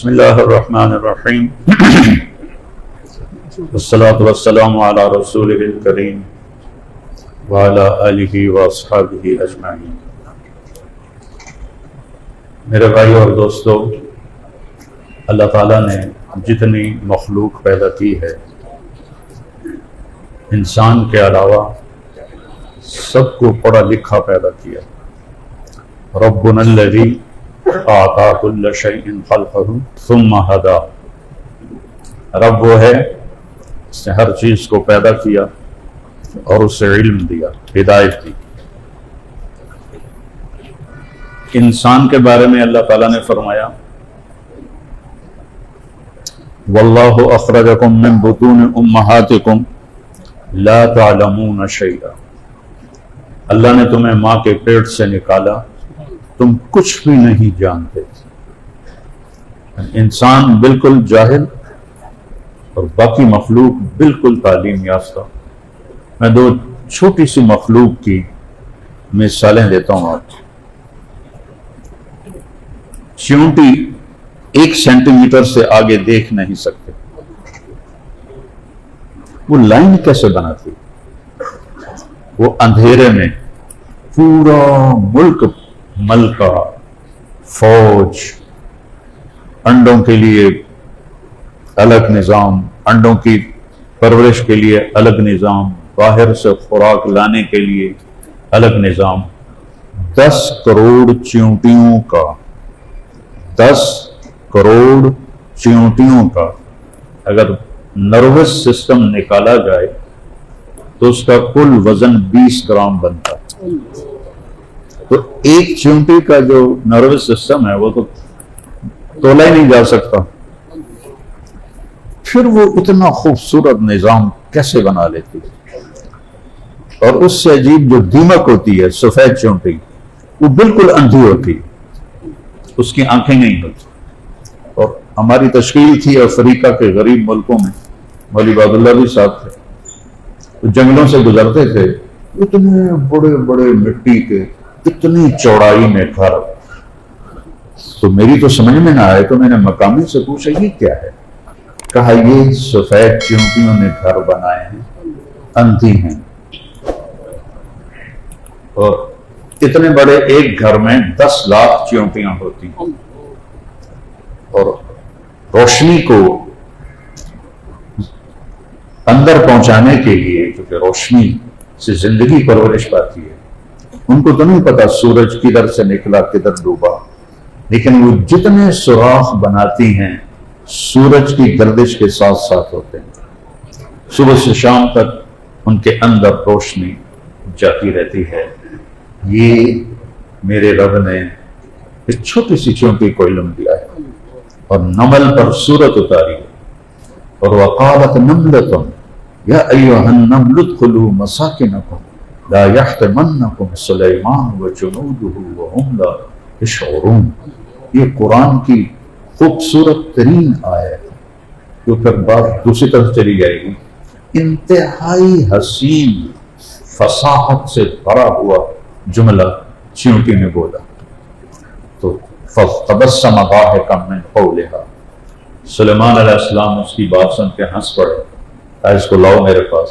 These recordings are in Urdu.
بسم اللہ الرحمن الرحیم والصلاة والسلام علی رسولہ الکریم وعلی آلہ واصحابہ اجمعین۔ میرے بھائی اور دوستو، اللہ تعالیٰ نے جتنی مخلوق پیدا کی ہے، انسان کے علاوہ سب کو پڑھا لکھا پیدا کیا۔ ربنا الذی اعطى كل شيء خلقه ثم هدى، رب وہ ہے اس نے ہر چیز کو پیدا کیا اور اسے علم دیا، ہدایت دی۔ انسان کے بارے میں اللہ تعالیٰ نے فرمایا واللہ اخرجکم من بطون امہاتکم لا تعلمون شیئا، اللہ نے تمہیں ماں کے پیٹ سے نکالا، تم کچھ بھی نہیں جانتے۔ انسان بالکل جاہل اور باقی مخلوق بالکل تعلیم یافتہ۔ میں دو چھوٹی سی مخلوق کی مثالیں دیتا ہوں آپ۔ چیونٹی 1 سینٹی میٹر سے آگے دیکھ نہیں سکتے، وہ لائن کیسے بناتی؟ وہ اندھیرے میں پورا ملک، ملکہ، فوج، انڈوں کے لیے الگ نظام، انڈوں کی پرورش کے لیے الگ نظام، باہر سے خوراک لانے کے لیے الگ نظام، 10 کروڑ چیونٹیوں کا، 10 کروڑ چیونٹیوں کا اگر نروس سسٹم نکالا جائے تو اس کا کل وزن 20 گرام بنتا ہے۔ تو ایک چیونٹی کا جو نروس سسٹم ہے وہ تو تولا ہی نہیں جا سکتا، پھر وہ اتنا خوبصورت نظام کیسے بنا لیتی؟ اور اس سے عجیب جو دیمک ہوتی ہے، سفید چیونٹی، وہ بالکل اندھی ہوتی، اس کی آنکھیں نہیں ہوتی۔ اور ہماری تشکیل تھی افریقہ کے غریب ملکوں میں، مولوی عبد اللہ بھی صاحب تھے، جنگلوں سے گزرتے تھے، اتنے بڑے بڑے مٹی کے، اتنی چوڑائی میں گھر، تو میری تو سمجھ میں نہ آئے، تو میں نے مقامی سے پوچھا یہ کیا ہے؟ کہا یہ سفید چیونٹیوں نے گھر بنائے ہیں، اندھی ہیں، اور اتنے بڑے ایک گھر میں 10 لاکھ چیونٹیاں ہوتی ہیں، اور روشنی کو اندر پہنچانے کے لیے، کیونکہ روشنی سے زندگی پرورش پاتی ہے، ان کو تو نہیں پتا سورج کدھر سے نکلا کدھر ڈوبا، لیکن وہ جتنے سوراخ بناتی ہیں سورج کی گردش کے ساتھ ساتھ ہوتے ہیں، صبح سے شام تک ان کے اندر روشنی جاتی رہتی ہے۔ یہ میرے رب نے ایک چھوٹی سی چیونٹی کو علم دیا ہے اور نمل پر سورت اتاری ہے، اور وقالت نملۃ یا ایھا النمل ادخلوا مساکنکم لا یحطمنکم سلیمان وجنودہ وہم لا یشعرون۔ یہ قرآن کی خوبصورت ترین آیت، جو پھر بات دوسری طرف چلی جائے گی، انتہائی حسین فصاحت سے بھرا ہوا جملہ چیونٹی نے بولا۔ تو فَتَبَسَّمَ ضَاحِكًا مِنْ قَوْلِهَا، سلیمان علیہ السلام اس کی بات سن کے ہنس پڑے، اس کو لاؤ میرے پاس۔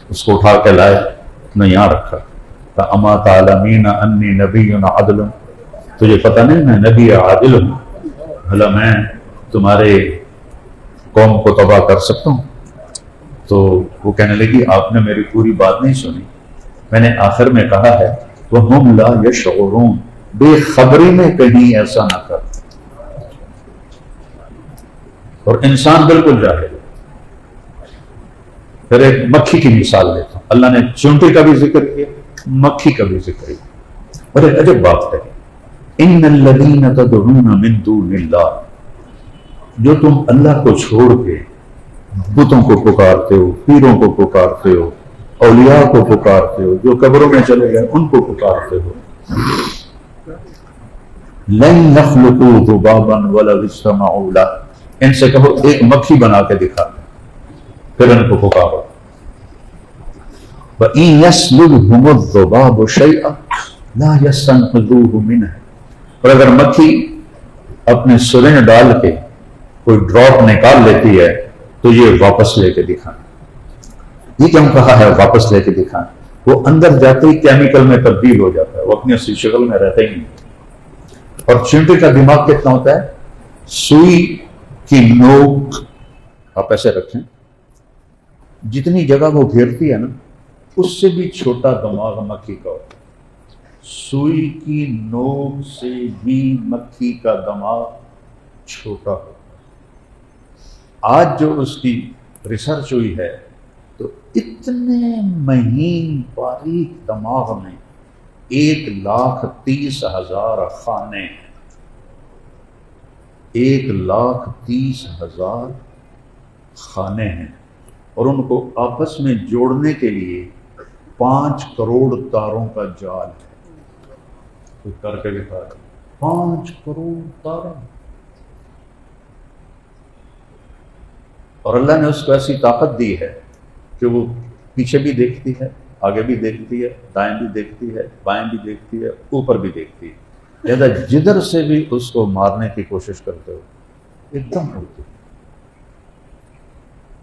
اس کو اٹھا کے لائے، نے یہاں رکھا، اما تعلمین انی نبی عدل، تجھے پتہ نہیں میں نبی عادل ہوں، بھلا میں تمہارے قوم کو تباہ کر سکتا ہوں؟ تو وہ کہنے لگی آپ نے میری پوری بات نہیں سنی، میں نے آخر میں کہا ہے وَهُمْ لَا يَشْعُرُونَ، بے خبری میں کہیں ایسا نہ کر۔ اور انسان بالکل جاہل۔ پھر ایک مکھی کی مثال لیتا ہوں، اللہ نے چیونٹی کا بھی ذکر کیا، مکھی کا بھی ذکر کیا، اور ایک عجب بات ہے، ان الذین تدعون من دون اللہ، جو تم اللہ کو چھوڑ کے بتوں کو پکارتے ہو، پیروں کو پکارتے ہو، اولیاء کو پکارتے ہو، جو قبروں میں چلے گئے ان کو پکارتے ہو، لن یخلقوا ذبابا ولو اجتمعوا لہ، ان سے کہو ایک مکھی بنا کے دکھا، پھر ان کو پکارو۔ وَإِن يَسْلُبْهُمُ الذُّبَابُ شَيْئًا لَا يَسْتَنْقِذُوهُ مِنْهُ، اور اگر مکھی اپنے سرنج ڈال کے کوئی ڈراپ نکال لیتی ہے تو یہ واپس لے کے دکھائیں. یہ کیوں کہا ہے واپس لے کے دکھائیں؟ وہ اندر جاتے ہی کیمیکل میں تبدیل ہو جاتا ہے، وہ اپنی اصلی شکل میں رہتا ہی نہیں. اور چیونٹے کا دماغ کتنا ہوتا ہے؟ سوئی کی نوک آپ ایسے رکھیں، جتنی جگہ وہ گھیرتی ہے نا اس سے بھی چھوٹا دماغ مکھی کا ہوتا ہے. سوئی کی نوک سے بھی مکھی کا دماغ چھوٹا ہوتا ہے. آج جو اس کی ریسرچ ہوئی ہے تو اتنے مہین باریک دماغ میں 1,30,000 خانے ہیں. 1,30,000 خانے ہیں، اور ان کو آپس میں جوڑنے کے لیے 5 کروڑ تاروں کا جال ہے. کوئی کر کے دکھا رہا ہے 5 کروڑ تاریں. اور اللہ نے اس کو ایسی طاقت دی ہے کہ وہ پیچھے بھی دیکھتی ہے، آگے بھی دیکھتی ہے، دائیں بھی دیکھتی ہے، بائیں بھی دیکھتی ہے، اوپر بھی دیکھتی ہے. لہذا جدھر سے بھی اس کو مارنے کی کوشش کرتے ہو ایک دم اڑتی ہے.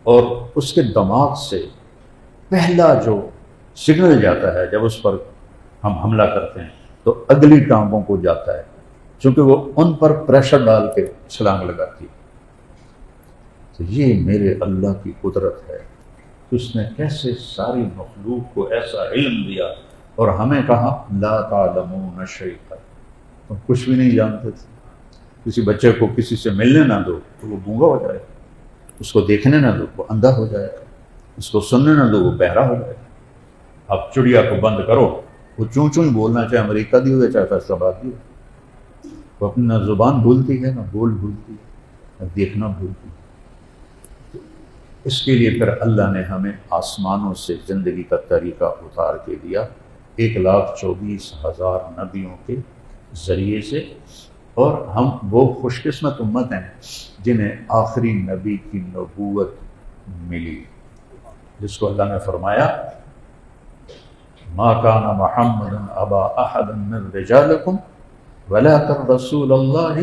اور اس کے دماغ سے پہلا جو سگنل جاتا ہے جب اس پر ہم حملہ کرتے ہیں تو اگلی ٹانگوں کو جاتا ہے، چونکہ وہ ان پر پریشر ڈال کے چھلانگ لگاتی ہے. تو یہ میرے اللہ کی قدرت ہے کہ اس نے کیسے ساری مخلوق کو ایسا علم دیا اور ہمیں کہا لا تعلمون شیئا، تم کچھ بھی نہیں جانتے تھے. کسی بچے کو کسی سے ملنے نہ دو تو وہ گونگا ہو جائے گا، اس کو دیکھنے نہ دو وہ اندھا ہو جائے گا، اس کو سننے نہ دو وہ بہرا ہو جائے گا. اب چڑیا کو بند کرو وہ چوں چوں ہی بولنا، چاہے امریکہ دی ہو یا چاہے فیصلہ آباد دی ہو. وہ اپنی نہ زبان بھولتی ہے، نہ بول بھولتی ہے، نہ دیکھنا بھولتی ہے. اس کے لیے پھر اللہ نے ہمیں آسمانوں سے زندگی کا طریقہ اتار کے دیا 1,24,000 نبیوں کے ذریعے سے. اور ہم وہ خوش قسمت امت ہیں جنہیں آخری نبی کی نبوت ملی، جس کو اللہ نے فرمایا ما کان محمد ابا احد من رجالکم ولکن رسول اللہ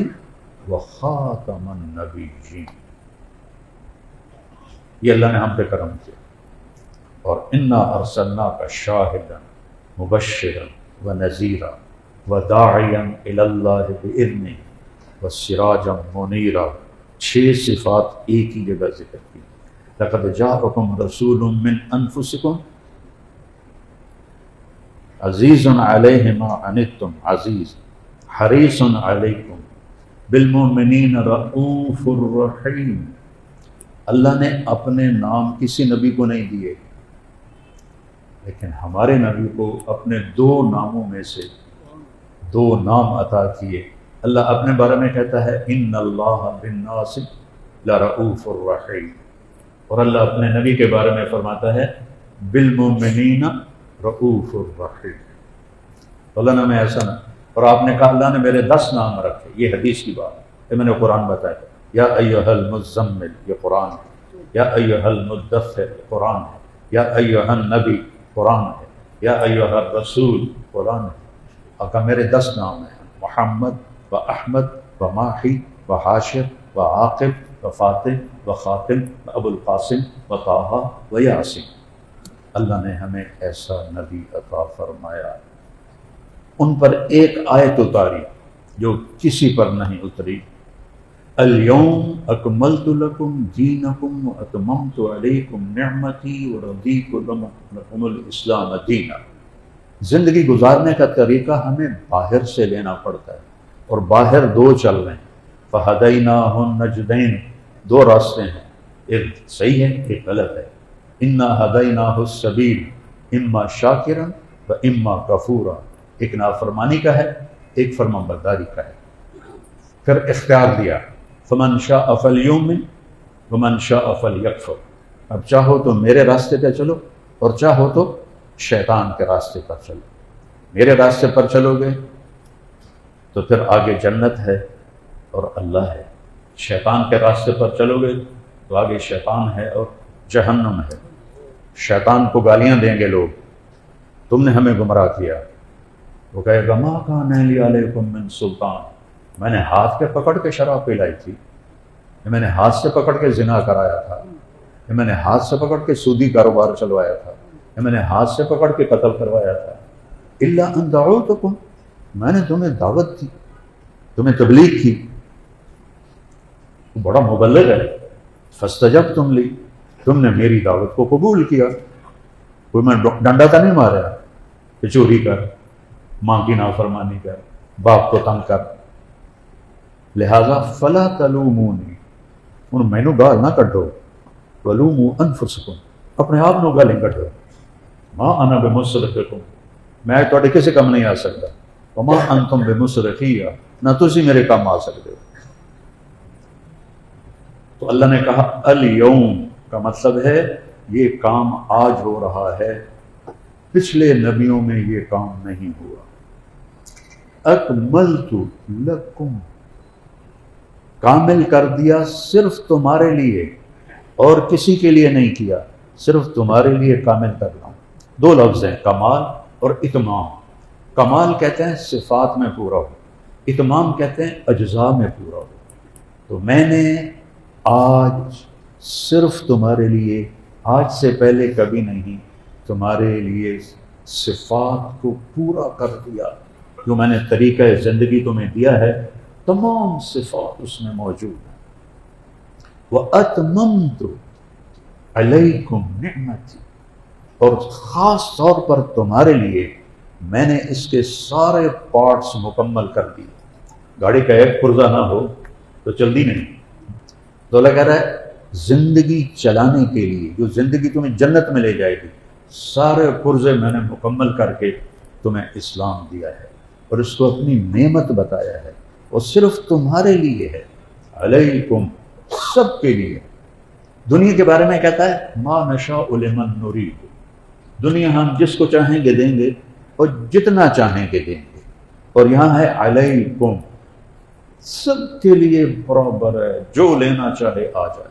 وخاتم النبیین. یہ اللہ نے ہم پہ کرم کیا. اور انا ارسلناک شاہدا مبشرا ونذیرا وداعیا الی اللہ باذنہ وسراجا منیرا. 6 صفات ایک ہی جگہ ذکر کی. لقد جاءکم رسول من انفسکم عزیز علیہ ما عنتم عزیز حریص علیکم بالمؤمنین رؤوف الرحیم. اللہ نے اپنے نام کسی نبی کو نہیں دیے، لیکن ہمارے نبی کو اپنے 2 ناموں میں سے 2 نام عطا کیے. اللہ اپنے بارے میں کہتا ہے ان اللہ بالناس لرؤوف الرحیم، اور اللہ اپنے نبی کے بارے میں فرماتا ہے بالمؤمنین رؤوف الرحیم. اللہ نے ہمیں ایسا نہ، اور آپ نے کہا اللہ نے میرے 10 نام رکھے. یہ حدیث کی بات ہے، میں نے قرآن بتایا. یا ایھا المزمل یہ قرآن ہے، یا ایھا المدثر قرآن ہے، یا ایھا النبی قرآن ہے، یا ایھا الرسول قرآن ہے. آقا میرے 10 نام ہیں، محمد و احمد و ماحی و حاشر و عاقب و فاتح و خاتم و ابو القاسم و طٰہٰ و یاسین. اللہ نے ہمیں ایسا نبی عطا فرمایا. ان پر ایک آیت اتاری جو کسی پر نہیں اتری. الیوم اکملت لکم دینکم واتممت علیکم نعمتی ورضیت لکم الاسلام دینا. زندگی گزارنے کا طریقہ ہمیں باہر سے لینا پڑتا ہے، اور باہر 2 چل رہے ہیں. فہدیناہ النجدین، 2 راستے ہیں، ایک صحیح ہے ایک غلط ہے. انا ہدیناہ السبیل اما شاکرا و اما کفورا. ایک نافرمانی کا ہے، ایک فرمانبرداری کا ہے. پھر اختیار دیا فمن شاء فلیؤمن ومن شاء فلیکفر. اب چاہو تو میرے راستے پہ چلو اور چاہو تو شیطان کے راستے پر چلو. میرے راستے پر چلو گے تو پھر آگے جنت ہے اور اللہ ہے. شیطان کے راستے پر چلو گے تو آگے شیطان ہے اور جہنم ہے. شیطان کو گالیاں دیں گے لوگ، تم نے ہمیں گمراہ کیا. وہ کہے گا ما کان لی علیکم من سلطان، میں نے ہاتھ پہ پکڑ کے شراب پلائی تھی، کہ میں نے ہاتھ سے پکڑ کے زنا کرایا تھا، کہ میں نے ہاتھ سے پکڑ کے سودی کاروبار چلوایا تھا، کہ میں نے ہاتھ سے پکڑ کے قتل کروایا تھا۔ الا ان دعوتکم، میں نے تمہیں دعوت دی، تمہیں تبلیغ کی، وہ بڑا مبلغ ہے، فاستجبتم لی، تم نے میری دعوت کو قبول کیا۔ کوئی میں ڈنڈا تو نہیں مارا کہ چوری کر، ماں کی نافرمانی کر، باپ کو تنگ کر، لہذا فلا تلومونی، ہن مینوں گال نہ کڈو، ولوموا انفسکم، اپنے آپ نو گالیں کڈو، ما انا بمصرخکم، میں تواڈے کسے کم نہیں آ سکتا، وما انتم بمصرخی، نہ تسی میرے کام آ سکتے ہو۔ تو اللہ نے کہا الیوم کا مطلب ہے یہ کام آج ہو رہا ہے، پچھلے نبیوں میں یہ کام نہیں ہوا۔ اکملت لکم، کامل کر دیا صرف تمہارے لیے اور کسی کے لیے نہیں کیا، صرف تمہارے لیے کامل کر رہا ہوں۔ دو لفظ ہیں، کمال اور اتمام۔ کمال کہتے ہیں صفات میں پورا ہو، اتمام کہتے ہیں اجزاء میں پورا ہو۔ تو میں نے آج صرف تمہارے لیے، آج سے پہلے کبھی نہیں، تمہارے لیے صفات کو پورا کر دیا۔ جو میں نے طریقہ زندگی تمہیں دیا ہے تمام صفات اس میں موجود ہیں۔ وَأَتْمَمْتُ عَلَيْكُمْ نِعْمَتِي، اور خاص طور پر تمہارے لیے میں نے اس کے سارے پارٹس مکمل کر دیے۔ گاڑی کا ایک پرزہ نہ ہو تو چلتی نہیں۔ تو اللہ کہہ رہا ہے زندگی چلانے کے لیے، جو زندگی تمہیں جنت میں لے جائے گی، سارے پرزے میں نے مکمل کر کے تمہیں اسلام دیا ہے اور اس کو اپنی نعمت بتایا ہے، وہ صرف تمہارے لیے ہے، علیکم، سب کے لیے۔ دنیا کے بارے میں کہتا ہے ما نشاء لمن نرید، دنیا ہم جس کو چاہیں گے دیں گے اور جتنا چاہیں گے دیں گے، اور یہاں ہے علیکم، سب کے لیے برابر ہے، جو لینا چاہے آ جائے،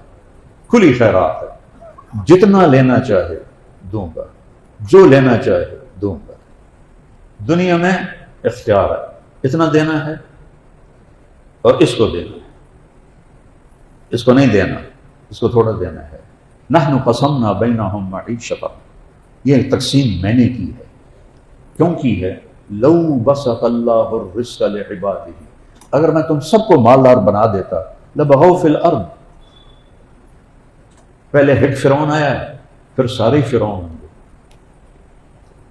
کھلی خیرات ہے، جتنا لینا چاہے دوں گا، جو لینا چاہے دوں گا۔ دنیا میں اختیار ہے، اتنا دینا ہے اور اس کو دینا ہے، اس کو نہیں دینا، اس کو تھوڑا دینا ہے۔ نحن قسمنا بینہم معیشتہم، یہ تقسیم میں نے کی ہے، کیوں کی ہے؟ لو بسط اللہ الرزق لعبادہ، اگر میں تم سب کو مالدار بنا دیتا، لبغوا فی الارض، پہلے ایک فرعون آیا ہے پھر سارے فرعون ہوں گے۔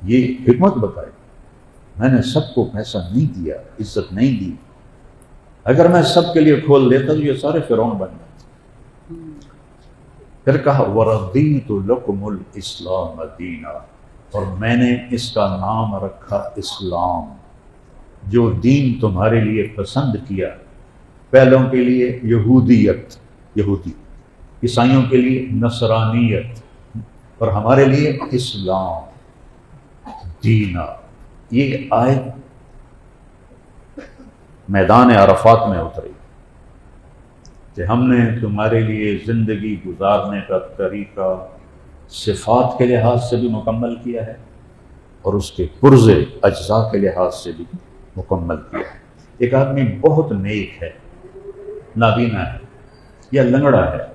یہ حکمت بتائی، میں نے سب کو پیسہ نہیں دیا، عزت نہیں دی، اگر میں سب کے لیے کھول دیتا تو یہ سارے فرعون بن جاتے۔ پھر کہا وَرَضِيتُ لَكُمُ الْإِسْلَامَ دِينًا، اور میں نے اس کا نام رکھا اسلام، جو دین تمہارے لیے پسند کیا۔ پہلوں کے لیے یہودیت، یہودی، عیسائیوں کے لیے نصرانیت، اور ہمارے لیے اسلام، دینا۔ یہ آیت میدان عرفات میں اتری کہ ہم نے تمہارے لیے زندگی گزارنے کا طریقہ صفات کے لحاظ سے بھی مکمل کیا ہے اور اس کے پرزے اجزاء کے لحاظ سے بھی مکمل کیا ہے۔ ایک آدمی بہت نیک ہے، نابینا ہے یا لنگڑا ہے،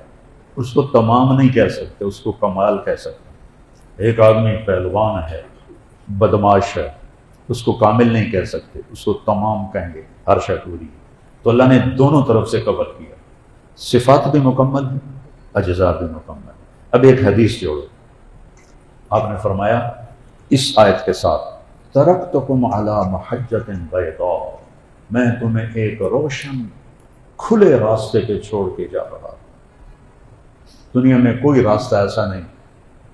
اس کو تمام نہیں کہہ سکتے، اس کو کمال کہہ سکتے۔ ایک آدمی پہلوان ہے، بدماش ہے، اس کو کامل نہیں کہہ سکتے، اس کو تمام کہیں گے، ہر شے پوری۔ تو اللہ نے دونوں طرف سے کور کیا، صفات بھی مکمل ہے، اجزاء بھی مکمل ہے۔ اب ایک حدیث جوڑو، آپ نے فرمایا اس آیت کے ساتھ ترکتکم علی محجۃ بیضاء، میں تمہیں ایک روشن کھلے راستے پہ چھوڑ کے جا رہا ہوں۔ دنیا میں کوئی راستہ ایسا نہیں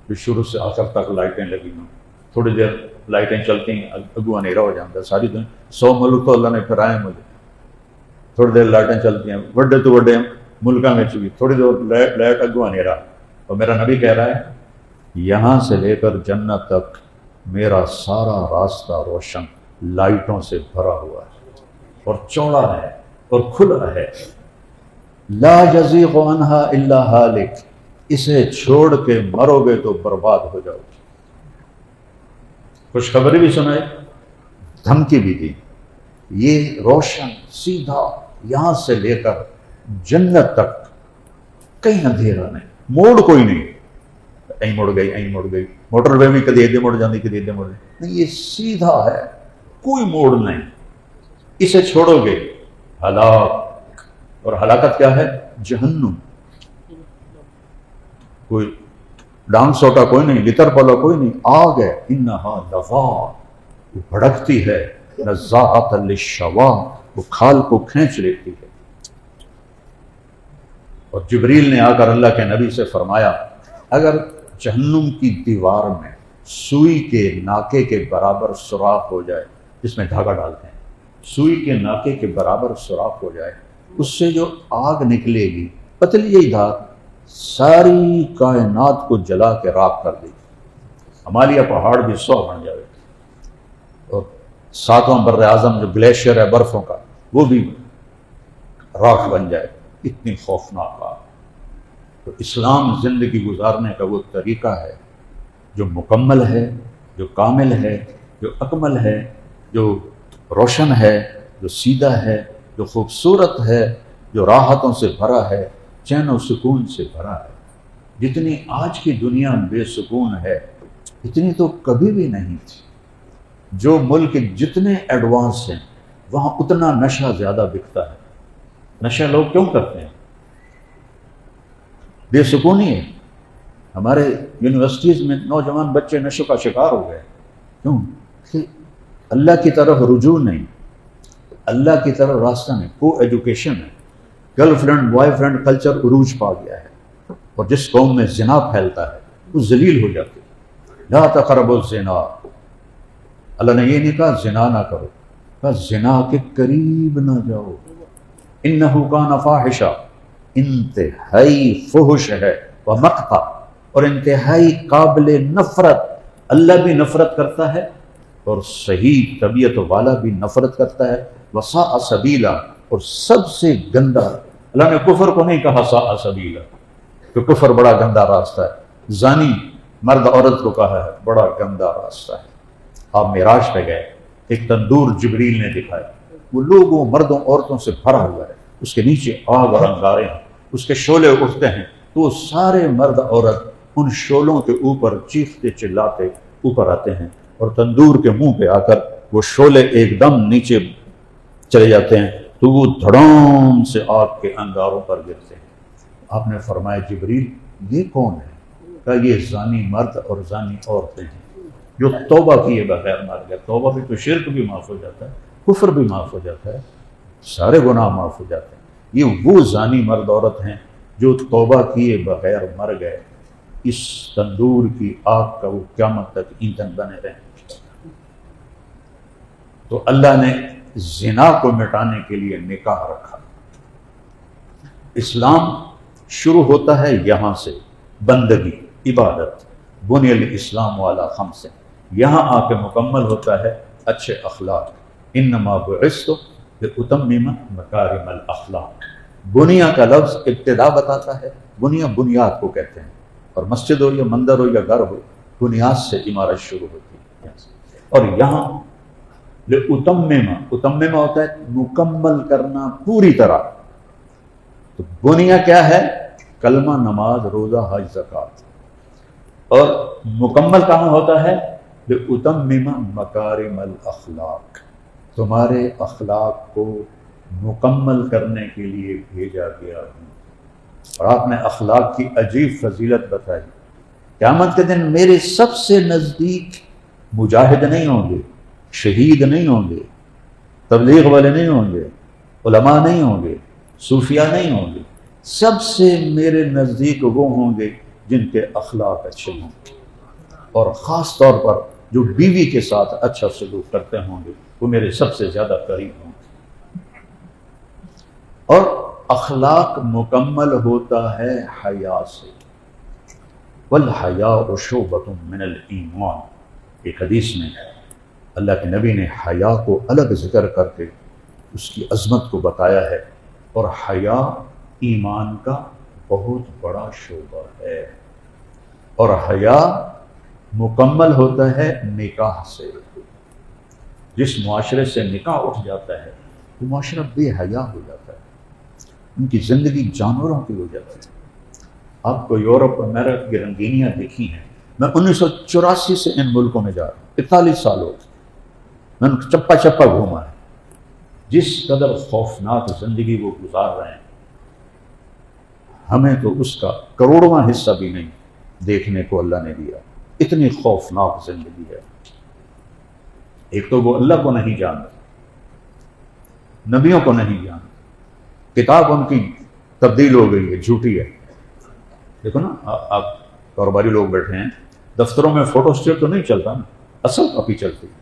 کہ شروع سے آخر تک لائٹیں لگی ہوں، تھوڑی دیر لائٹیں چلتی ہیں اگو اندھیرا ہو جاتا ہے۔ ساری دنیا 100 ملک تو اللہ نے پھرائے مجھے، تھوڑی دیر لائٹیں چلتی ہیں، بڑے تو بڑے ملکوں میں چکی، تھوڑی دیر لائٹ اگو اندھیرا، اور میرا نبی کہہ رہا ہے یہاں سے لے کر جنت تک میرا سارا راستہ روشن لائٹوں سے بھرا ہوا ہے اور چوڑا ہے اور کھلا ہے۔ لا یزیغ عنہا الا ہالک، اسے چھوڑ کے مرو گے تو برباد ہو جاؤ گے۔ خوشخبری بھی سنائی، دھمکی بھی دی یہ روشن سیدھا یہاں سے لے کر جنت تک کہیں اندھیرا نہیں، موڑ کوئی نہیں، این مڑ گئی موٹر وے بھی کدی ادھر مڑ جاتی کدی ادھر مڑ جاتی نہیں، یہ سیدھا ہے، کوئی موڑ نہیں، اسے چھوڑو گے ہلاک، اور ہلاکت کیا ہے؟ جہنم۔ کوئی ڈانگ سوٹا کوئی نہیں، لتر پلا کوئی نہیں، آگ ہے، انہا لظا، وہ بھڑکتی ہے، نزاعۃ للشوا، وہ کھال کو کھینچ لیتی ہے۔ اور جبریل نے آ کر اللہ کے نبی سے فرمایا اگر جہنم کی دیوار میں سوئی کے ناکے کے برابر سوراخ ہو جائے، جس میں دھاگا ڈالتے ہیں، سوئی کے ناکے کے برابر سوراخ ہو جائے، اس سے جو آگ نکلے گی، پتلی ہی دھار، ساری کائنات کو جلا کے راکھ کر دے گی، ہمالیہ پہاڑ بھی 100 بن جائے، اور 7واں بر اعظم جو گلیشیئر ہے برفوں کا، وہ بھی راکھ بن جائے، اتنی خوفناک آگ۔ تو اسلام زندگی گزارنے کا وہ طریقہ ہے جو مکمل ہے، جو کامل ہے، جو اکمل ہے، جو روشن ہے، جو سیدھا ہے، جو خوبصورت ہے، جو راحتوں سے بھرا ہے، چین و سکون سے بھرا ہے۔ جتنی آج کی دنیا بے سکون ہے اتنی تو کبھی بھی نہیں تھی۔ جو ملک جتنے ایڈوانس ہیں وہاں اتنا نشہ زیادہ بکتا ہے۔ نشہ لوگ کیوں کرتے ہیں؟ بے سکونی ہے۔ ہمارے یونیورسٹیز میں نوجوان بچے نشے کا شکار ہو گئے، کیوں؟ کہ اللہ کی طرف رجوع نہیں، اللہ کی طرف راستہ نہیں، کو ایجوکیشن ہے، girl friend boy friend culture عروج پا گیا ہے، اور جس قوم میں زنا پھیلتا ہے وہ ذلیل ہو جاتی ہے۔ لا تقربوا الزنا، اللہ نے یہ نہیں کہا زنا نہ کرو، کہا زنا کے قریب نہ جاؤ، انہ کان فاحشہ، انتہائی فحش ہے، ومقتا، اور انتہائی قابل نفرت، اللہ بھی نفرت کرتا ہے اور صحیح طبیعت والا بھی نفرت کرتا ہے، وساء سبیلا، اور سب سے گندا، اللہ نے کفر کو نہیں کہا ساء سبیلا کہ کفر بڑا گندا راستہ ہے، زانی مرد عورت کو کہا ہے بڑا گندا راستہ ہے۔ آپ معراج پہ گئے، ایک تندور جبریل نے دکھایا، وہ لوگوں مردوں عورتوں سے بھرا ہوا ہے، اس کے نیچے آگ اور انگارے ہیں، اس کے شعلے اٹھتے ہیں تو وہ سارے مرد عورت ان شعلوں کے اوپر چیختے چلاتے اوپر آتے ہیں، اور تندور کے منہ پہ آ کر وہ شعلے ایک دم نیچے چلے جاتے ہیں تو وہ دھڑام سے آگ کے انگاروں پر گرتے ہیں۔ آپ نے فرمایا جبریل یہ کون ہے؟ کہا یہ زانی مرد اور زانی عورتیں ہیں جو توبہ کیے بغیر مر گئے۔ توبہ بھی تو شرک بھی معاف ہو جاتا ہے، کفر بھی معاف ہو جاتا ہے، سارے گناہ معاف ہو جاتے ہیں۔ یہ وہ زانی مرد عورت ہیں جو توبہ کیے بغیر مر گئے، اس تندور کی آگ کا وہ قیامت تک ایندھن بنے رہیں۔ تو اللہ نے زنا کو مٹانے کے لیے نکاح رکھا۔ اسلام شروع ہوتا ہے یہاں سے، بندگی، عبادت، بنی الاسلام علی خمس، یہاں آ کے مکمل ہوتا ہے اچھے اخلاق، انما بعثت لاتمم مکارم الاخلاق۔ بنیا کا لفظ ابتدا بتاتا ہے، بنیا بنیاد کو کہتے ہیں، اور مسجد ہو یا مندر ہو یا گھر ہو، بنیاد سے عمارت شروع ہوتی ہے۔ اور یہاں لاتمم، اتمم ہوتا ہے مکمل کرنا پوری طرح، تو بنیا کیا ہے؟ کلمہ، نماز، روزہ، حج، زکوٰۃ، اور مکمل کہاں ہوتا ہے؟ لاتمم مکارم الاخلاق، تمہارے اخلاق کو مکمل کرنے کے لیے بھیجا گیا ہوں۔ اور آپ نے اخلاق کی عجیب فضیلت بتائی۔ قیامت کے دن میرے سب سے نزدیک مجاہد نہیں ہوں گے، شہید نہیں ہوں گے، تبلیغ والے نہیں ہوں گے، علماء نہیں ہوں گے، صوفیاء نہیں ہوں گے، سب سے میرے نزدیک وہ ہوں گے جن کے اخلاق اچھے ہوں گے، اور خاص طور پر جو بیوی کے ساتھ اچھا سلوک کرتے ہوں گے وہ میرے سب سے زیادہ قریب ہوں گے۔ اور اخلاق مکمل ہوتا ہے حیا سے، والحیاء شعبۃ من الایمان۔ ایک حدیث میں اللہ کے نبی نے حیا کو الگ ذکر کر کے اس کی عظمت کو بتایا ہے، اور حیا ایمان کا بہت بڑا شعبہ ہے، اور حیا مکمل ہوتا ہے نکاح سے۔ جس معاشرے سے نکاح اٹھ جاتا ہے وہ معاشرہ بے حیا ہو جاتا ہے، ان کی زندگی جانوروں کی ہو جاتی ہے۔ آپ کو یورپ امریکہ کی رنگینیاں دیکھی ہیں، میں 1984 سے ان ملکوں میں جا رہا ہوں، 41 سال ہو گئے، میں ان چپا چپا گھوما ہے، جس قدر خوفناک زندگی وہ گزار رہے ہیں، ہمیں تو اس کا کروڑواں حصہ بھی نہیں دیکھنے کو اللہ نے دیا۔ اتنی خوفناک زندگی ہے۔ ایک تو وہ اللہ کو نہیں جانتے، نبیوں کو نہیں جانتے، کتاب ان کی تبدیل ہو گئی ہے، جھوٹی ہے۔ دیکھو نا، آپ کاروباری لوگ بیٹھے ہیں، دفتروں میں فوٹو اسٹیٹ تو نہیں چلتا نا، اصل کاپی چلتی ہے۔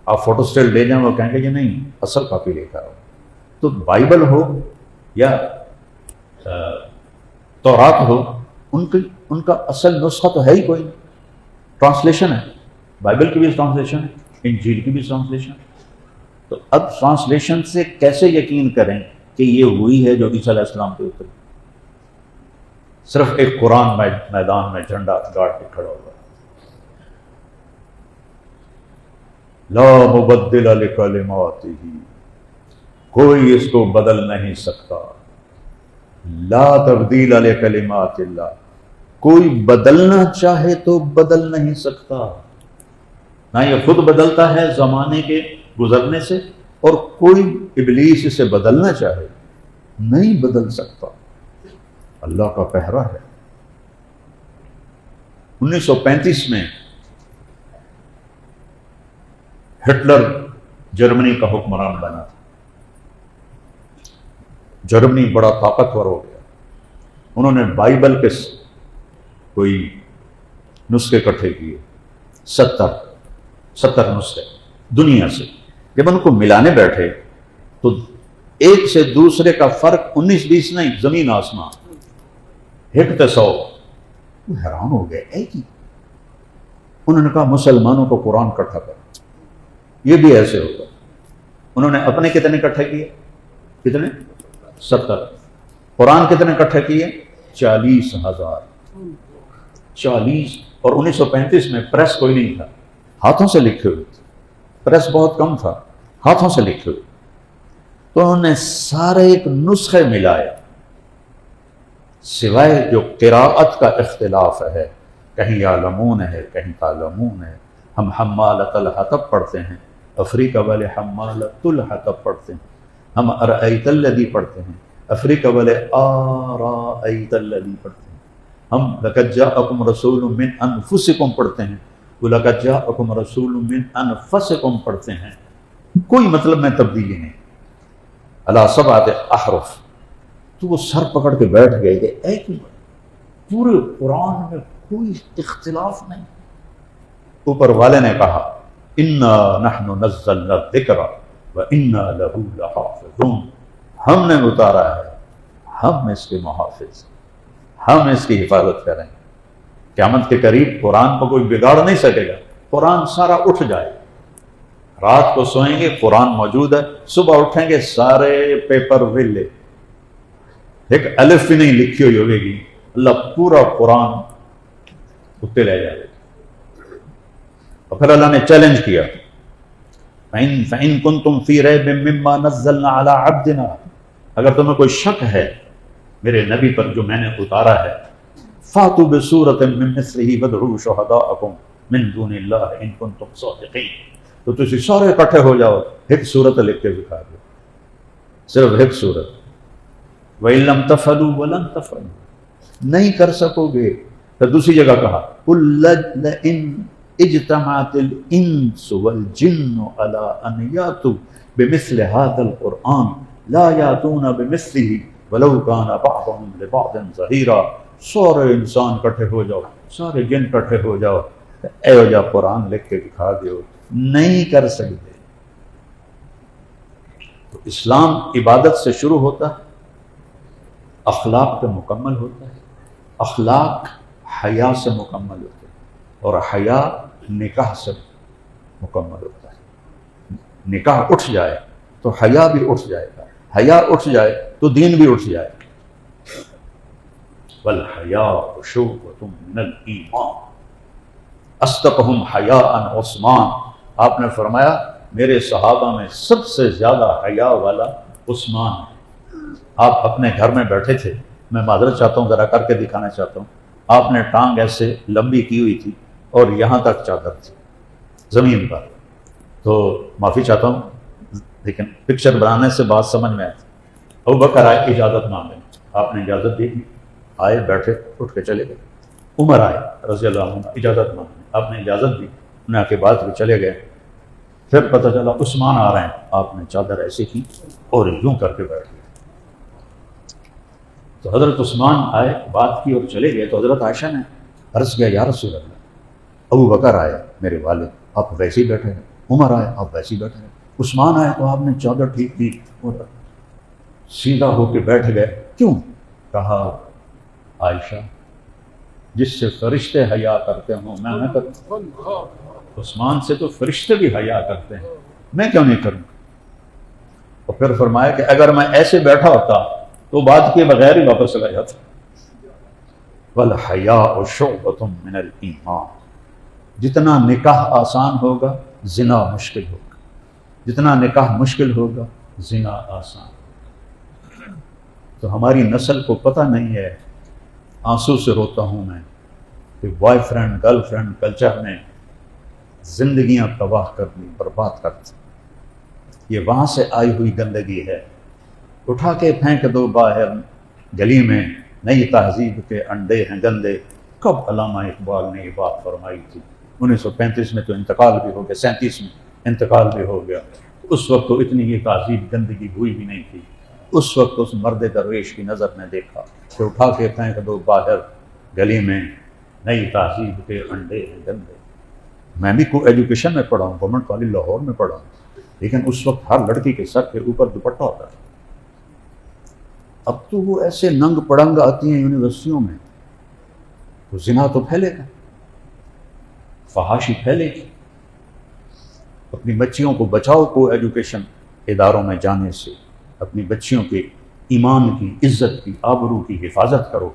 آپ فوٹو اسٹیٹ لے جائیں، وہ کہیں گے کہ نہیں اصل کاپی لے کر آؤ۔ تو بائبل ہو یا تورات ہو، ان کا اصل نسخہ تو ہے ہی کوئی نہیں، ٹرانسلیشن ہے، بائبل کی بھی ٹرانسلیشن ہے، انجیل کی بھی ٹرانسلیشن ہے۔ تو اب ٹرانسلیشن سے کیسے یقین کریں کہ یہ وہی ہے جو عیسیٰ علیہ السلام پہ اتری؟ صرف ایک قرآن میدان میں جھنڈا گاڑ کے کھڑا ہوا، لا مبدل لکلماتہ، کوئی اس کو بدل نہیں سکتا، لا تبدیل لکلمات اللہ، کوئی بدلنا چاہے تو بدل نہیں سکتا، نہ یہ خود بدلتا ہے زمانے کے گزرنے سے، اور کوئی ابلیس اسے بدلنا چاہے نہیں بدل سکتا، اللہ کا پہرا ہے۔ 1935 میں ہٹلر جرمنی کا حکمران بنا تھا، جرمنی بڑا طاقتور ہو گیا، انہوں نے بائبل کے کوئی نسخے اکٹھے کیے، 70 نسخے دنیا سے۔ جب ان کو ملانے بیٹھے تو ایک سے دوسرے کا فرق 19-20 نہیں، زمین آسمان، ایک تے 100۔ وہ حیران ہو گئے، ایک ہی۔ انہوں نے کہا مسلمانوں کو قرآن اکٹھا کر، یہ بھی ایسے ہوگا۔ انہوں نے اپنے کتنے اکٹھے کیے؟ کتنے؟ 70۔ قرآن کتنے اکٹھے کیے؟ 40,000۔ 40۔ اور 1935 میں پریس کوئی نہیں تھا، ہاتھوں سے لکھے ہوئے تھے، پریس بہت کم تھا، ہاتھوں سے لکھے ہوئے۔ تو انہوں نے سارے ایک نسخے ملائے، سوائے جو قراءت کا اختلاف ہے، کہیں یعلمون ہے، کہیں تعلمون ہے۔ ہم حمالۃ الحطب پڑھتے ہیں، افریقہ والے حمالۃ الحطب پڑھتے ہیں، ہم ارأیت الذی پڑھتے ہیں، افریقہ والے آرأیت الذی پڑھتے ہیں، ہم لقد جاءکم رسول من انفسکم پڑھتے ہیں، وہ لقد جاءکم رسول من انفسکم پڑھتے ہیں۔ کوئی مطلب میں تبدیلی نہیں، علی سبعۃ احرف۔ تو وہ سر پکڑ کے بیٹھ گئے کہ ایک ہی پورے قرآن میں کوئی اختلاف نہیں۔ اوپر والے نے کہا انا نحن نزلنا الذکر وانا لہ لحافظون، ہم نے اتارا ہے، ہم اس کے محافظ، ہم اس کی حفاظت کریں گے۔ قیامت کے قریب قرآن کو کوئی بگاڑ نہیں سکے گا، قرآن سارا اٹھ جائے۔ رات کو سوئیں گے قرآن موجود ہے، صبح اٹھیں گے سارے پیپر ویلے، ایک الف بھی نہیں لکھی ہوئی ہوگی گی، اللہ پورا قرآن اتنے لے جائے۔ اور پھر اللہ نے چیلنج کیا، فَإِن كُنتُمْ فِي رَيْبٍ مِّمَّا نَزَّلْنَا عَلَىٰ عَبْدِنَا، اگر تمہیں کوئی شک ہے میرے نبی پر جو میں نے اتارا ہے، فَأْتُوا بِسُورَةٍ مِّن مِّثْلِهِ وَادْعُوا شُهَدَاءَكُم مِّن دُونِ اللَّهِ إِن كُنتُمْ صَادِقِينَ۔ تو تسی سارے اکٹھے ہو جاؤ، ایک صورت لکھ کے دکھا دو، صرف ایک صورت۔ وَإِن لَّمْ تَفْعَلُوا وَلَن تَفْعَلُوا، نہیں کر سکو گے۔ پھر دوسری جگہ کہا قُل لَّئِنْ اجتمعت الانس والجن على ان یاتوا بمثل هذا القرآن لا یاتون بمثله ولو كان بعضهم لبعض ظہیرا۔ سارے انسان کٹھے ہو جاؤ، سارے جن کٹھے ہو جاؤ، اے جا قرآن لکھ کے دکھا دیو، نہیں کر سکتے۔ تو اسلام عبادت سے شروع ہوتا ہے، اخلاق پہ مکمل ہوتا ہے، اخلاق حیا سے مکمل ہوتا ہے، اور حیا نکاح سے مکمل ہوتا ہے۔ نکاح اٹھ جائے تو حیا بھی اٹھ جائے گا، حیا اٹھ جائے تو دین بھی اٹھ جائے گا۔ والحیاء شعبۃ من الایمان، اصدقہم حیاء عثمان۔ آپ نے فرمایا میرے صحابہ میں سب سے زیادہ حیا والا عثمان ہے۔ آپ اپنے گھر میں بیٹھے تھے، میں معذرت چاہتا ہوں، ذرا کر کے دکھانا چاہتا ہوں، آپ نے ٹانگ ایسے لمبی کی ہوئی تھی اور یہاں تک چادر تھی زمین پر، تو معافی چاہتا ہوں لیکن پکچر بنانے سے بات سمجھ میں آتی۔ ابو بکر آئے اجازت مانگے، آپ نے اجازت دی، آئے بیٹھے اٹھ کے چلے گئے۔ عمر آئے رضی اللہ عنہ، اجازت مانگے، آپ نے اجازت دی، انہیں کے بعد بھی چلے گئے۔ پھر پتہ چلا عثمان آ رہے ہیں، آپ نے چادر ایسے کی اور یوں کر کے بیٹھ گئے۔ تو حضرت عثمان آئے، بات کی اور چلے گئے، تو حضرت عائشہ نے عرض کیا یا رسول اللہ، ابو بکر آئے میرے والد، آپ ویسے ہی بیٹھے ہیں، عمر آئے آپ ویسے ہی بیٹھے ہیں، عثمان آئے تو آپ نے چادر ٹھیک کی اور سیدھا ہو کے بیٹھ گئے، کیوں؟ کہا عائشہ جس سے فرشتے حیا کرتے ہوں میں نہ کرتا، عثمان سے تو فرشتے بھی حیا کرتے ہیں، میں کیوں نہیں کروں؟ اور پھر فرمایا کہ اگر میں ایسے بیٹھا ہوتا تو بات کے بغیر ہی واپس چلا جاتا۔ وَالْحَيَاءُ شُعْبَةٌ مِّنَ الْإِيمَانِ، جتنا نکاح آسان ہوگا زنا مشکل ہوگا، جتنا نکاح مشکل ہوگا زنا آسان۔ تو ہماری نسل کو پتہ نہیں ہے، آنسو سے روتا ہوں میں کہ boy friend girl friend culture نے زندگیاں تباہ کر دی، برباد کر دی۔ یہ وہاں سے آئی ہوئی گندگی ہے، اٹھا کے پھینک دو باہر گلی میں، نئی تہذیب کے انڈے ہیں گندے۔ کب علامہ اقبال نے یہ بات فرمائی تھی؟ 1935 میں تو انتقال بھی ہو گیا، 37 میں انتقال بھی ہو گیا۔ اس وقت تو اتنی یہ تہذیب گندگی ہوئی بھی نہیں تھی۔ اس وقت اس مرد درویش کی نظر نے دیکھا کہ اٹھا کے پھینک دو باہر گلی میں، نئی تہذیب کے انڈے ہیں گندے۔ میں بھی کو ایجوکیشن میں پڑھا ہوں، گورنمنٹ کالج لاہور میں پڑھا ہوں، لیکن اس وقت ہر لڑکی کے سر کے اوپر دوپٹہ ہوتا تھا۔ اب تو وہ ایسے ننگ پڑنگ آتی ہیں یونیورسٹیوں میں، تو زنا تو پھیلے گا، فحاشی پھیلے گی۔ اپنی بچیوں کو بچاؤ کو ایجوکیشن اداروں میں جانے سے، اپنی بچیوں کے ایمان کی، عزت کی، آبرو کی حفاظت کرو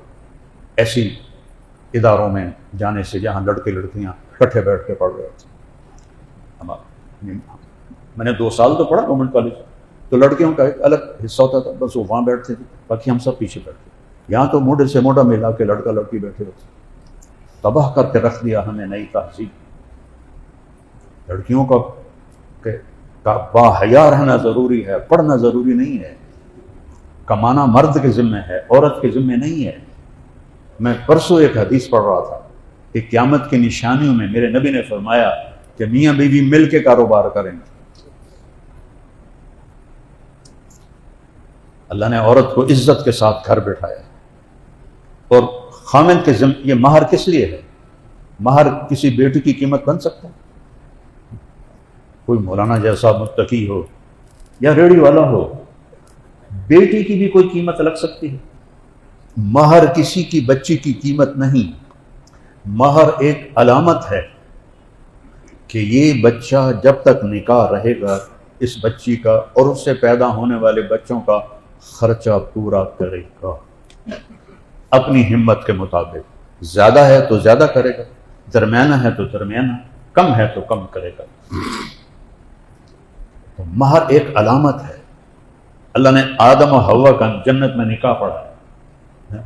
ایسی اداروں میں جانے سے جہاں لڑکے لڑکیاں اکٹھے بیٹھ کے پڑھ رہے ہوتے۔ میں نے 2 سال تو پڑھا گورنمنٹ کالج، تو لڑکیوں کا ایک الگ حصہ ہوتا تھا، بس وہ وہاں بیٹھتے تھے، باقی ہم سب پیچھے بیٹھتے۔ یہاں تو موڈے سے موڈا ملا کے لڑکا لڑکی بیٹھے ہوتے، تباہ کر کے رکھ دیا ہمیں نئی تہذیب۔ لڑکیوں کا با حیا رہنا ضروری ہے، پڑھنا ضروری نہیں ہے، کمانا مرد کے ذمہ ہے، عورت کے ذمہ نہیں ہے۔ میں پرسوں ایک حدیث پڑھ رہا تھا کہ قیامت کی نشانیوں میں میرے نبی نے فرمایا کہ میاں بیوی مل کے کاروبار کریں گے۔ اللہ نے عورت کو عزت کے ساتھ گھر بٹھایا، اور خامند کے ذمہ یہ مہر کس لیے ہے؟ مہر کسی بیٹی کی قیمت بن سکتا ہے؟ کوئی مولانا جیسا متقی ہو یا ریڑھی والا ہو، بیٹی کی بھی کوئی قیمت لگ سکتی ہے؟ مہر کسی کی بچی کی قیمت نہیں، مہر ایک علامت ہے کہ یہ بچہ جب تک نکاح رہے گا اس بچی کا اور اس سے پیدا ہونے والے بچوں کا خرچہ پورا کرے گا اپنی ہمت کے مطابق۔ زیادہ ہے تو زیادہ کرے گا، درمیانہ ہے تو درمیانہ، کم ہے تو کم کرے گا۔ تو مہر ایک علامت ہے۔ اللہ نے آدم و حوا کا جنت میں نکاح پڑھا ہے،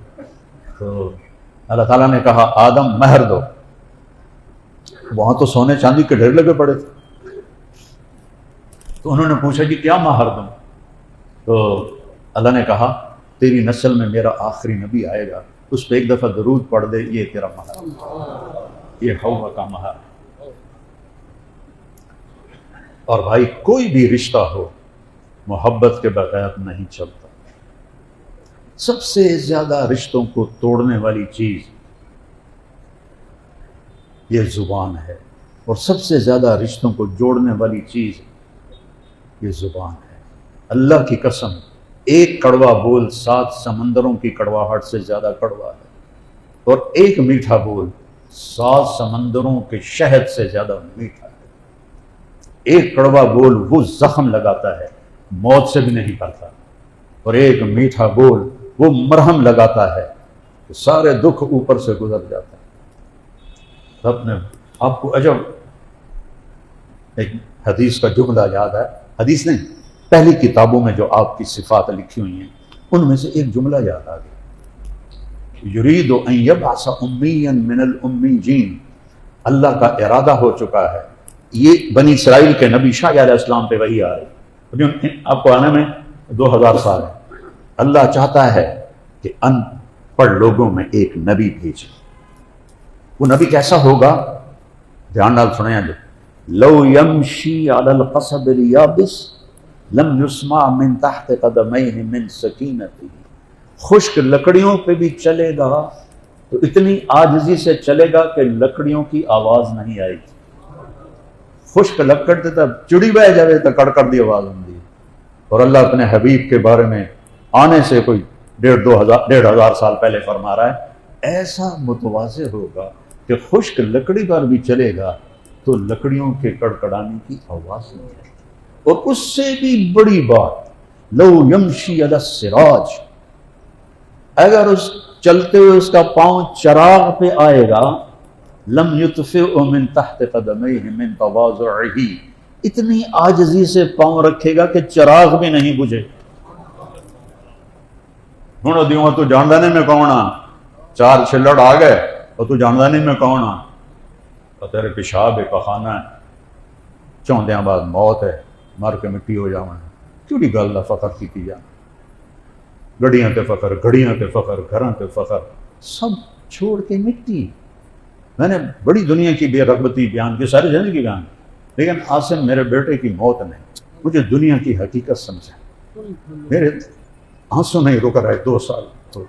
تو اللہ تعالیٰ نے کہا آدم مہر دو، وہاں تو سونے چاندی کے ڈھیر لگے پڑے تھے، تو انہوں نے پوچھا کہ کیا مہر دوں؟ تو اللہ نے کہا تیری نسل میں میرا آخری نبی آئے گا، اس پہ ایک دفعہ درود پڑھ دے، یہ تیرا مہر، یہ حوا کا مہر۔ اور بھائی کوئی بھی رشتہ ہو محبت کے بغیر نہیں چلتا۔ سب سے زیادہ رشتوں کو توڑنے والی چیز یہ زبان ہے، اور سب سے زیادہ رشتوں کو جوڑنے والی چیز یہ زبان ہے۔ اللہ کی قسم، ایک کڑوا بول 7 سمندروں کی کڑواہٹ سے زیادہ کڑوا ہے، اور ایک میٹھا بول 7 سمندروں کے شہد سے زیادہ میٹھا ہے۔ ایک کڑوا بول وہ زخم لگاتا ہے، موت سے بھی نہیں کرتا، اور ایک میٹھا بول وہ مرہم لگاتا ہے کہ سارے دکھ اوپر سے گزر جاتا ہے۔ آپ کو عجب ایک حدیث کا جملہ یاد ہے، حدیث نہیں، پہلی کتابوں میں جو آپ کی صفات لکھی ہوئی ہیں ان میں سے ایک جملہ یاد آ گیا، یرید ان یبعث امیا من الامیین، اللہ کا ارادہ ہو چکا ہے، یہ بنی اسرائیل کے نبی شاہ علیہ السلام پہ وہی آ رہی، آپ کو آنے میں 2000 سال ہے، اللہ چاہتا ہے کہ ان پڑھ لوگوں میں ایک نبی بھیجے۔ وہ نبی کیسا ہوگا؟ دھیان نال سنیں، لو یمشی علی القصب الیابس لم یسمع من تحت قدمیہ من سکینتہ، خشک لکڑیوں پہ بھی چلے گا تو اتنی عاجزی سے چلے گا کہ لکڑیوں کی آواز نہیں آئے گی۔ خشک لکڑ تے تب چڑی بہ جائے تو کڑکڑ دی آواز ہوندی، اور اللہ اپنے حبیب کے بارے میں آنے سے کوئی 1500 سال پہلے فرما رہا ہے، ایسا متواضع ہوگا کہ خشک لکڑی پر بھی چلے گا تو لکڑیوں کے کڑکڑانے کی آواز نہیں ہے۔ اور اس سے بھی بڑی بات، لو یمشی علی السراج، اگر اس چلتے ہوئے اس کا پاؤں چراغ پہ آئے گا، لم یطفئ من تحت قدمیہ من تواضعہ، اتنی عاجزی سے پاؤں رکھے گا کہ چراغ بھی نہیں بجھے۔ ہوں دیوں تو جاندا نہیں میں کون ہاں، 4 چھلڑ آ گئے اور تو جاندا نہیں میں کون ہاں، اور تیرے پیشاب ہے، پخانہ ہے، چوندیاں بعد موت ہے، مر کے مٹی ہو جاواں، کیڑی گل دا فخر کیتی جانا، گڑیاں تے فخر، گھڑیاں تے فخر، گھراں تے فخر، سب چھوڑ کے مٹی۔ میں نے بڑی دنیا کی بے رغبتی بیان کی، ساری زندگی بیان، لیکن عاصم میرے بیٹے کی موت نے مجھے دنیا کی حقیقت سمجھا، میرے آنسو نہیں رک رہے 2 سال تو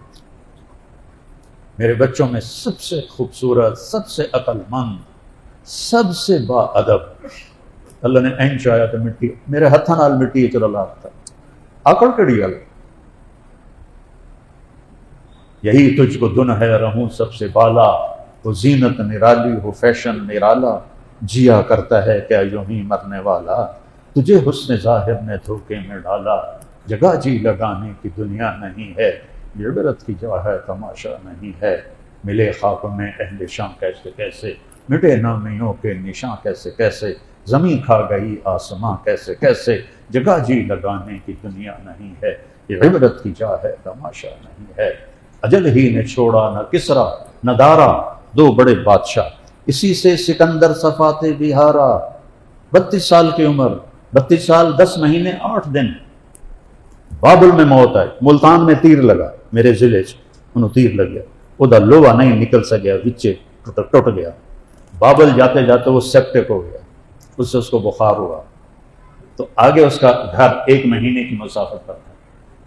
میرے بچوں میں سب سے خوبصورت، سب سے عقل مند، سب سے با ادب، اللہ نے این چاہیا تو مٹی میرے ہتھاں نال مٹی چلا لاتا، عقل کڑی گل، یہی تجھ کو دن ہے رہوں سب سے بالا، وہ زینت نرالی ہو فیشن نرالا، جیا کرتا ہے کیا یوں ہی مرنے والا، تجھے حسن ظاہر نے دھوکے میں ڈالا، جگہ جی لگانے کی دنیا نہیں ہے، یہ عبرت کی جا ہے تماشا نہیں ہے، ملے خواب میں اہل شاں کیسے کیسے، مٹے نامیوں کے نشاں کیسے کیسے، زمین کھا گئی آسماں کیسے کیسے، جگہ جی لگانے کی دنیا نہیں ہے، یہ عبرت کی جا ہے تماشا نہیں ہے، اجل ہی نے چھوڑا نہ کسرا نہ دارا، 2 بڑے بادشاہ، اسی سے سکندر صفات بہارا، 32 سال کی عمر، 32 سال 10 مہینے 8 دن، بابل میں موت آئی، ملتان میں تیر لگا، میرے ضلع انہوں تیر لگ گیا، وہ لوہا نہیں نکل سکیا، وچے ٹوٹ گیا، بابل جاتے جاتے وہ سیپٹک ہو گیا، اس سے اس کو بخار ہوا، تو آگے اس کا گھر 1 مہینے کی مسافت پر تھا،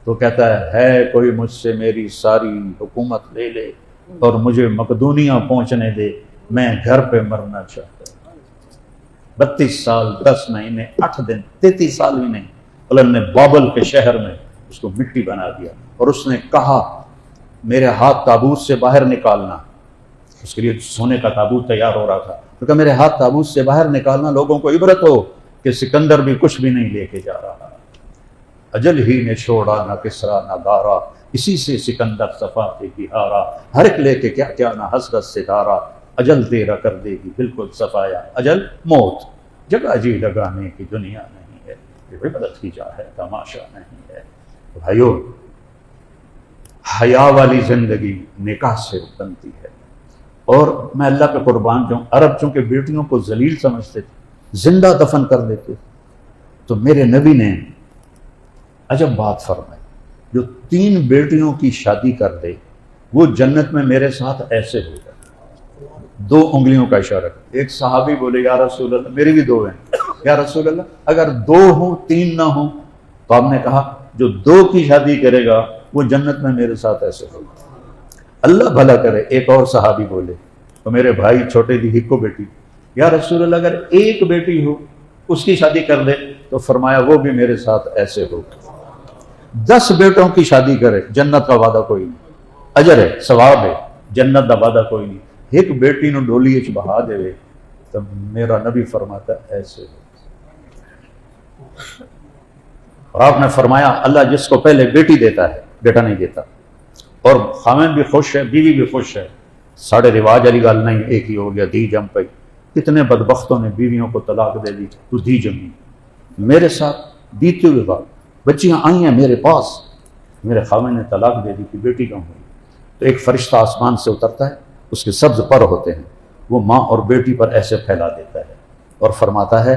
تو کہتا ہے کوئی مجھ سے میری ساری حکومت لے لے اور مجھے مقدونیہ پہنچنے دے، میں گھر پہ مرنا چاہتا ہوں۔ 32 سال 10 مہینے 8 دن، 33 سال بھی نہیں، اللہ نے بابل کے شہر میں اس کو مٹی بنا دیا، اور اس نے کہا میرے ہاتھ تابوت سے باہر نکالنا، اس کے لیے سونے کا تابوت تیار ہو رہا تھا، تو کہا میرے ہاتھ تابوت سے باہر نکالنا، لوگوں کو عبرت ہو کہ سکندر بھی کچھ بھی نہیں لے کے جا رہا، اجل ہی نے چھوڑا نہ کسرا نہ دارا، اسی سے سکندر صفات بہارا، ہر ایک لے کے کیا کیا نہ حسرت ستارہ، اجل تیرا کر دے گی بالکل صفایا، اجل موت، جگہ جی لگانے کی دنیا نہیں ہے، یہ عبرت کی جا ہے تماشا نہیں ہے۔ بھائیو، حیا والی زندگی نکاح سے بنتی ہے، اور میں اللہ پہ قربان جاؤں، عرب چونکہ بیٹیوں کو ذلیل سمجھتے تھے، زندہ دفن کر دیتے، تو میرے نبی نے عجب بات فرمائی، جو 3 بیٹیوں کی شادی کر دے وہ جنت میں میرے ساتھ ایسے ہوگا، 2 انگلیوں کا اشارہ۔ ایک صحابی بولے یا رسول اللہ، میری بھی 2 ہیں، یا رسول اللہ اگر 2 ہوں 3 نہ ہوں، تو آپ نے کہا جو 2 کی شادی کرے گا وہ جنت میں میرے ساتھ ایسے ہوگا۔ اللہ بھلا کرے، ایک اور صحابی بولے، تو میرے بھائی چھوٹے دی ہکو بیٹی، یا رسول اللہ اگر 1 بیٹی ہو اس کی شادی کر دے، تو فرمایا وہ بھی میرے ساتھ ایسے ہوگا۔ 10 بیٹوں کی شادی کرے، جنت کا وعدہ کوئی نہیں، اجر ہے، ثواب ہے، جنت کا وعدہ کوئی نہیں، 1 بیٹی نو ڈولی وچ بہا دے تو میرا نبی فرماتا ایسے ہو۔ اور آپ نے فرمایا اللہ جس کو پہلے بیٹی دیتا ہے بیٹا نہیں دیتا، اور خامن بھی خوش ہے، بیوی بھی خوش ہے، ساڑھے رواج والی گل نہیں، ایک ہی ہو گیا دی جم پئی، کتنے بدبختوں نے بیویوں کو طلاق دے دی، تو دی جمی میرے ساتھ بیتے ہوئے بات، بچیاں آئی ہیں میرے پاس، میرے خاوند نے طلاق دے دی کہ بیٹی کہاں ہوئی؟ تو ایک فرشتہ آسمان سے اترتا ہے، اس کے سبز پر ہوتے ہیں، وہ ماں اور بیٹی پر ایسے پھیلا دیتا ہے اور فرماتا ہے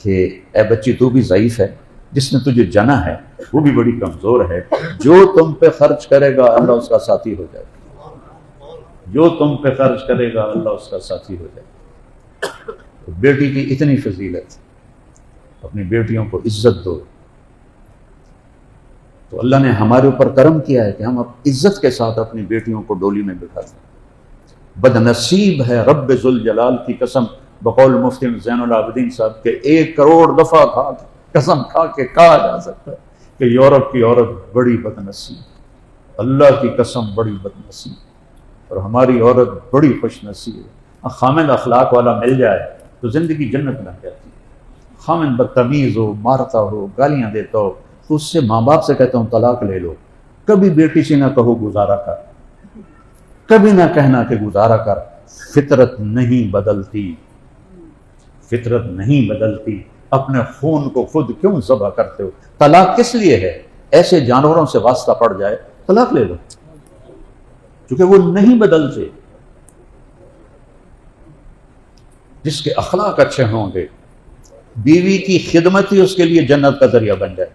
کہ اے بچی تو بھی ضعیف ہے، جس نے تجھے جنا ہے وہ بھی بڑی کمزور ہے، جو تم پہ خرچ کرے گا اللہ اس کا ساتھی ہو جائے گا، جو تم پہ خرچ کرے گا اللہ اس کا ساتھی ہو جائے گا۔ تو بیٹی کی اتنی فضیلت، اپنی بیٹیوں کو عزت دو۔ تو اللہ نے ہمارے اوپر کرم کیا ہے کہ ہم عزت کے ساتھ اپنی بیٹیوں کو ڈولی میں بٹھاتے ہیں۔ بد نصیب ہے رب ذوالجلال کی قسم، بقول مفتی زین العابدین صاحب کے 1 کروڑ دفعہ قسم کھا کے کہا جا سکتا ہے کہ یورپ کی عورت بڑی بد نصیب، اللہ کی قسم بڑی بد نصیب، اور ہماری عورت بڑی خوش نصیب ہے۔ خامد اخلاق والا مل جائے تو زندگی جنت بن جاتی ہے۔ خامد بدتمیز ہو، مارتا ہو، گالیاں دیتا ہو، تو اس سے ماں باپ سے کہتا ہوں طلاق لے لو۔ کبھی بیٹی سے نہ کہو گزارا کر، کبھی نہ کہنا کہ گزارا کر، فطرت نہیں بدلتی، فطرت نہیں بدلتی۔ اپنے خون کو خود کیوں ذبح کرتے ہو؟ طلاق کس لیے ہے؟ ایسے جانوروں سے واسطہ پڑ جائے طلاق لے لو، کیونکہ وہ نہیں بدلتے۔ جس کے اخلاق اچھے ہوں گے، بیوی کی خدمت ہی اس کے لیے جنت کا ذریعہ بن جائے۔